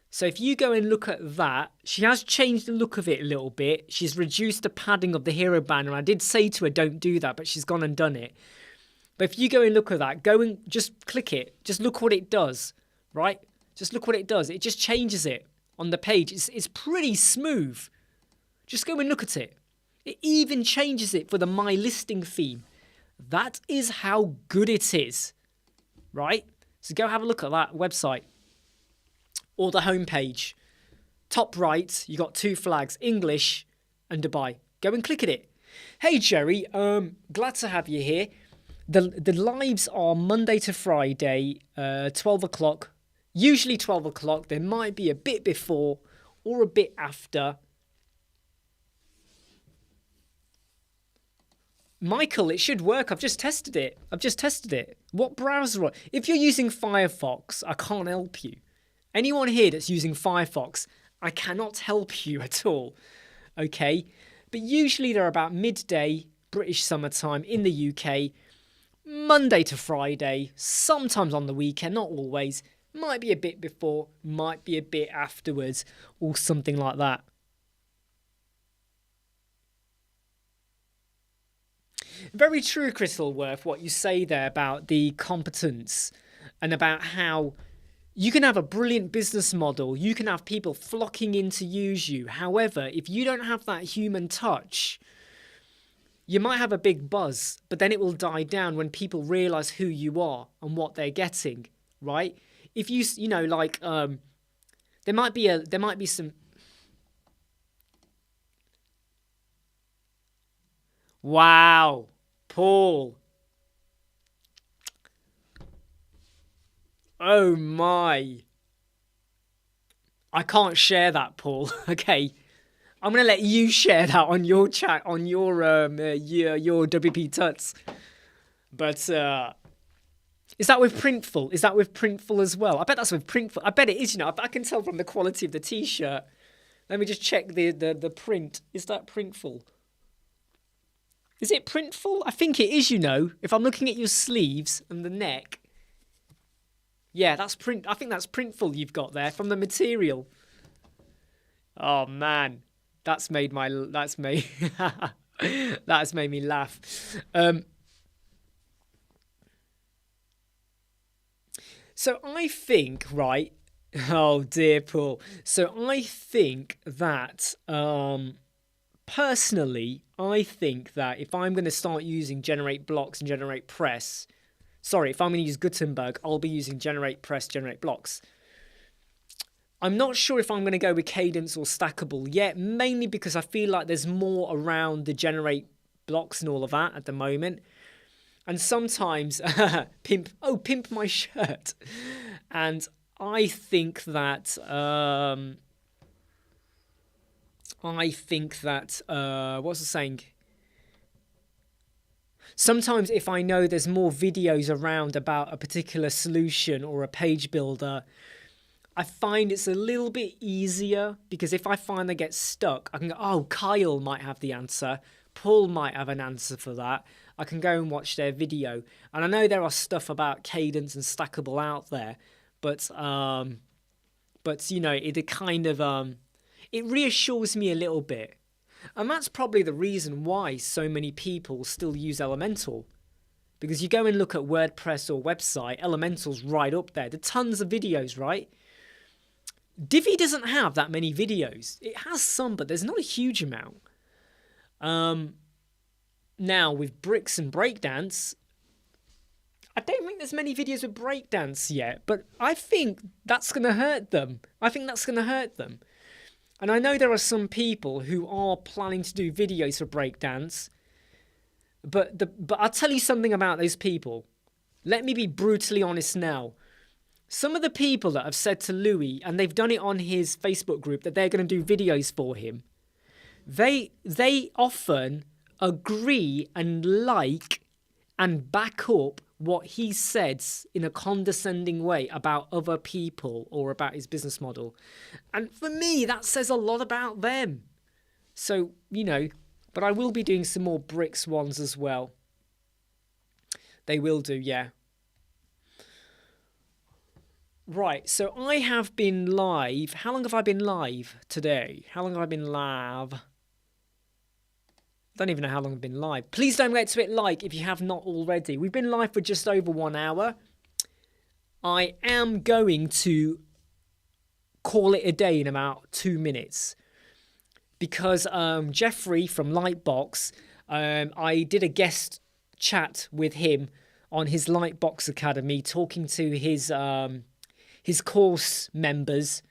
A: So if you go and look at that, she has changed the look of it a little bit. She's reduced the padding of the hero banner. I did say to her, don't do that, but she's gone and done it. But if you go and look at that, go and just click it. Just look what it does, right? Just look what it does. It just changes it on the page. It's pretty smooth. Just go and look at it. It even changes it for the My Listing theme. That is how good it is, right? So go have a look at that website. Or the homepage. Top right, you got two flags, English and Dubai. Go and click at it. Hey Jerry, glad to have you here. The lives are Monday to Friday, 12 o'clock. Usually 12 o'clock. There might be a bit before or a bit after. Michael, it should work. I've just tested it. What browser? If you're using Firefox, I can't help you. Anyone here that's using Firefox, I cannot help you at all. Okay? But usually they're about midday, British summertime in the UK. Monday to Friday, sometimes on the weekend, not always. Might be a bit before, might be a bit afterwards, or something like that. Very true, Crystalworth, what you say there about the competence and about how you can have a brilliant business model. You can have people flocking in to use you. However, if you don't have that human touch, you might have a big buzz, but then it will die down when people realize who you are and what they're getting, right? If you know, like, there might be some. Wow, Paul. Oh my. I can't share that, Paul. Okay. I'm going to let you share that on your chat, on your WP Tuts. But is that with Printful? Is that with Printful as well? I bet that's with Printful. I bet it is, you know. I can tell from the quality of the t-shirt. Let me just check the print. Is that Printful? Is it Printful? I think it is, you know. If I'm looking at your sleeves and the neck. Yeah, that's print. I think that's Printful you've got there from the material. Oh man, that's made me laugh. So I think, right? Oh dear, Paul. So I think that personally, I think that if I'm going to start using Generate Blocks and Generate Press, sorry, if I'm going to use Gutenberg, I'll be using Generate Press, Generate Blocks. I'm not sure if I'm going to go with Cadence or Stackable yet, mainly because I feel like there's more around the Generate Blocks and all of that at the moment. And sometimes, pimp my shirt. And I think that, what's the saying? Sometimes if I know there's more videos around about a particular solution or a page builder, I find it's a little bit easier, because if I find they get stuck, I can go, oh, Kyle might have the answer. Paul might have an answer for that. I can go and watch their video. And I know there are stuff about Cadence and Stackable out there, but you know, it kind of, it reassures me a little bit. And that's probably the reason why so many people still use Elemental. Because you go and look at WordPress or website, Elemental's right up there. There are tons of videos, right? Divi doesn't have that many videos. It has some, but there's not a huge amount. Now, with Bricks and Breakdance, I don't think there's many videos with Breakdance yet, but I think that's going to hurt them. And I know there are some people who are planning to do videos for Breakdance, but I'll tell you something about those people. Let me be brutally honest now. Some of the people that have said to Louis, and they've done it on his Facebook group, that they're going to do videos for him, they often agree and like and back up what he says in a condescending way about other people or about his business model. And for me, that says a lot about them. So, you know, but I will be doing some more Bricks ones as well. They will do, yeah. Right, so I have been live. How long have I been live today? How long have I been live? I don't even know how long I've been live. Please don't forget to hit like if you have not already. We've been live for just over 1 hour. I am going to call it a day in about 2 minutes. Because Jeffrey from Lightbox, I did a guest chat with him on his Lightbox Academy, talking to his course members.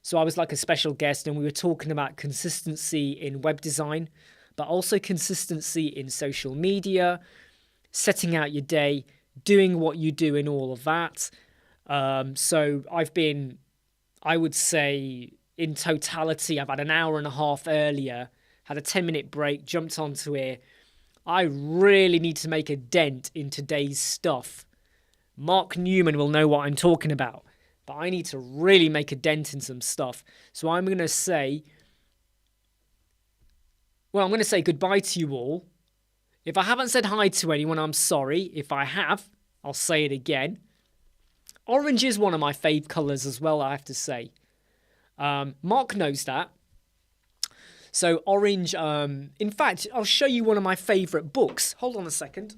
A: So I was like a special guest, and we were talking about consistency in web design, but also consistency in social media, setting out your day, doing what you do in all of that. So I've been, I would say, in totality, I've had an hour and a half earlier, had a 10-minute break, jumped onto here. I really need to make a dent in today's stuff. Mark Newman will know what I'm talking about. But I need to really make a dent in some stuff. So I'm going to say, well, I'm going to say goodbye to you all. If I haven't said hi to anyone, I'm sorry. If I have, I'll say it again. Orange is one of my fave colours as well, I have to say. Mark knows that. So orange, in fact, I'll show you one of my favourite books. Hold on a second.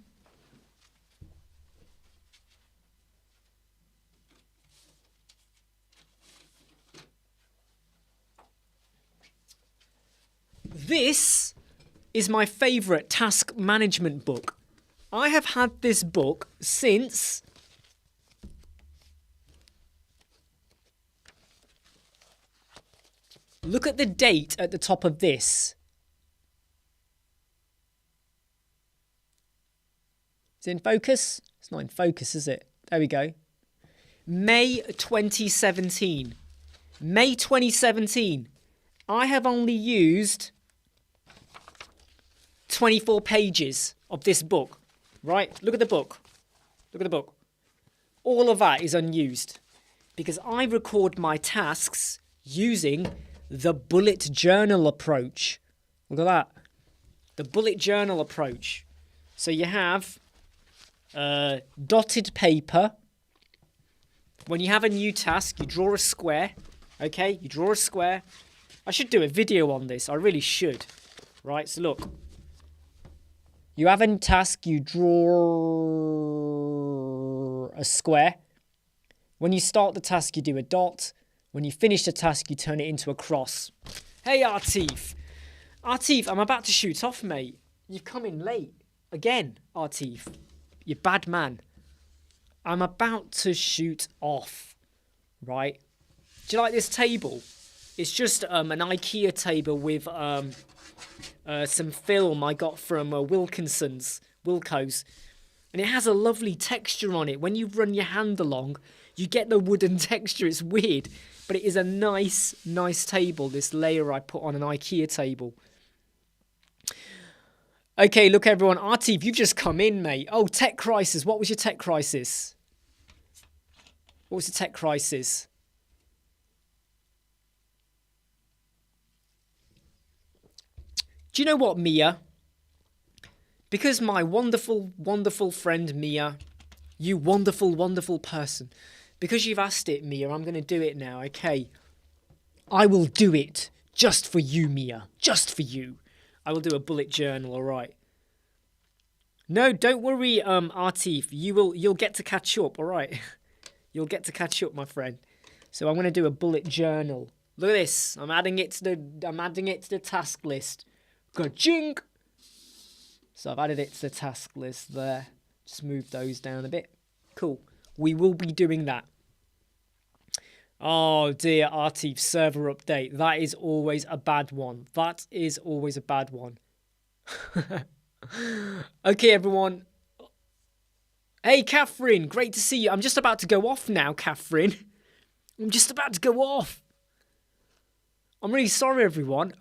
A: This is my favourite task management book. I have had this book since look at the date at the top of this. Is it in focus? It's not in focus, is it? There we go. May 2017. May 2017. I have only used 24 pages of this book, right? Look at the book. Look at the book. All of that is unused because I record my tasks using the bullet journal approach. Look at that. The bullet journal approach. So you have dotted paper. When you have a new task, you draw a square. Okay, you draw a square. I should do a video on this. I really should. Right, so look. You have a task, you draw a square. When you start the task, you do a dot. When you finish the task, you turn it into a cross. Hey, Artif. Artif, I'm about to shoot off, mate. You've come in late. Again, Artif. You bad man. I'm about to shoot off. Right? Do you like this table? It's just an IKEA table with some film I got from Wilco's. And it has a lovely texture on it. When you run your hand along, you get the wooden texture. It's weird. But it is a nice table, this layer I put on an IKEA table. Okay, look everyone. Artif, you've just come in, mate. Oh, tech crisis. What was your tech crisis? What was the tech crisis? Do you know what, Mia? Because my wonderful, wonderful friend Mia, you wonderful, wonderful person, because you've asked it, Mia, I'm going to do it now, okay? I will do it just for you, Mia. Just for you. I will do a bullet journal, all right? No, don't worry, Artif. You'll get to catch up, all right? You'll get to catch up, my friend. So I'm going to do a bullet journal. Look at this. I'm adding it to the task list. Ka-chink! So I've added it to the task list there. Just move those down a bit. Cool. We will be doing that. Oh dear, Artif, server update. That is always a bad one. That is always a bad one. Okay, everyone. Hey, Catherine. Great to see you. I'm just about to go off now, Catherine. I'm just about to go off. I'm really sorry, everyone.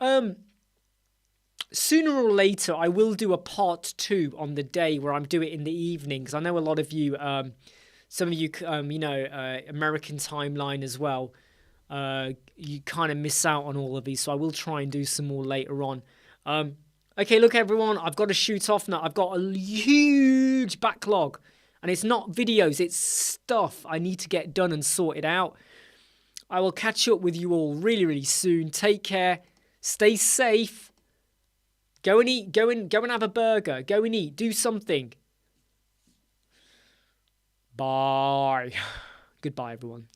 A: Sooner or later, I will do a part 2 on the day where I'm doing it in the evening. Because I know a lot of you, some of you, American timeline as well. You kind of miss out on all of these. So I will try and do some more later on. Okay, look, everyone. I've got to shoot off now. I've got a huge backlog. And it's not videos. It's stuff I need to get done and sorted out. I will catch up with you all really, really soon. Take care. Stay safe. Go and eat. Go and have a burger. Go and eat. Do something. Bye. Goodbye, everyone.